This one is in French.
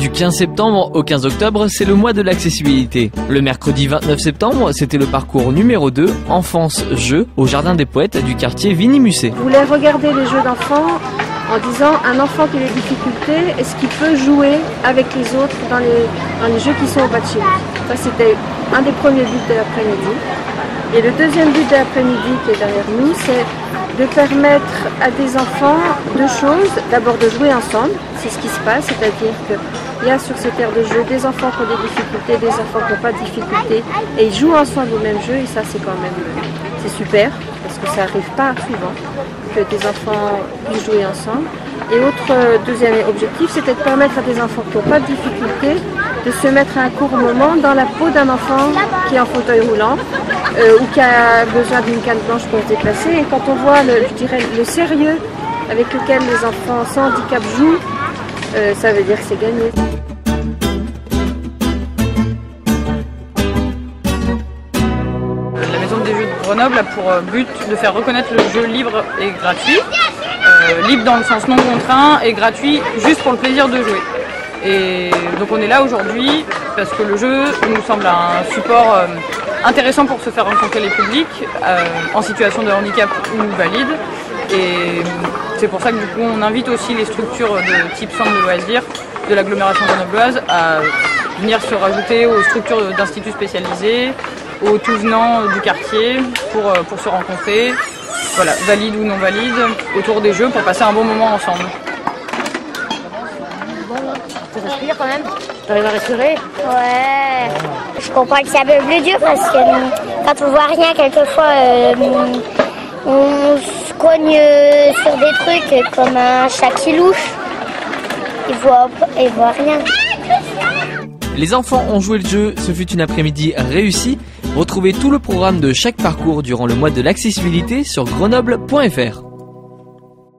Du 15 septembre au 15 octobre, c'est le mois de l'accessibilité. Le mercredi 29 septembre, c'était le parcours numéro 2, Enfance-Jeux, au Jardin des Poètes du quartier Vigny-Musset. Je voulais regarder les jeux d'enfants en disant un enfant qui a des difficultés, est-ce qu'il peut jouer avec les autres dans les jeux qui sont au bas de chez lui. Ça, c'était un des premiers buts de l'après-midi. Et le deuxième but de l'après-midi qui est derrière nous, c'est de permettre à des enfants deux choses. D'abord de jouer ensemble, c'est ce qui se passe, c'est-à-dire qu'il y a sur cette aire de jeu des enfants qui ont des difficultés, des enfants qui n'ont pas de difficultés, et ils jouent ensemble au même jeu, et ça c'est quand même super, parce que ça n'arrive pas souvent que des enfants puissent jouer ensemble. Et autre deuxième objectif, c'était de permettre à des enfants qui n'ont pas de difficultés de se mettre à un court moment dans la peau d'un enfant qui est en fauteuil roulant ou qui a besoin d'une canne blanche pour se déplacer. Et quand on voit le sérieux avec lequel les enfants sans handicap jouent, ça veut dire que c'est gagné. La Maison des Jeux de Grenoble a pour but de faire reconnaître le jeu libre et gratuit. Libre dans le sens non contraint et gratuit juste pour le plaisir de jouer. Et donc on est là aujourd'hui parce que le jeu nous semble un support intéressant pour se faire rencontrer les publics en situation de handicap ou valide. Et c'est pour ça que du coup on invite aussi les structures de type centre de loisirs de l'agglomération grenobloise à venir se rajouter aux structures d'instituts spécialisés, aux tout venants du quartier pour se rencontrer, voilà, valide ou non valide, autour des jeux pour passer un bon moment ensemble. Tu respires quand même? T'arrives à respirer? Ouais. Je comprends que c'est un peu plus dur parce que quand on voit rien, quelquefois, on se cogne sur des trucs comme un chat qui louche. Il voit rien. Les enfants ont joué le jeu, ce fut une après-midi réussie. Retrouvez tout le programme de chaque parcours durant le mois de l'accessibilité sur grenoble.fr.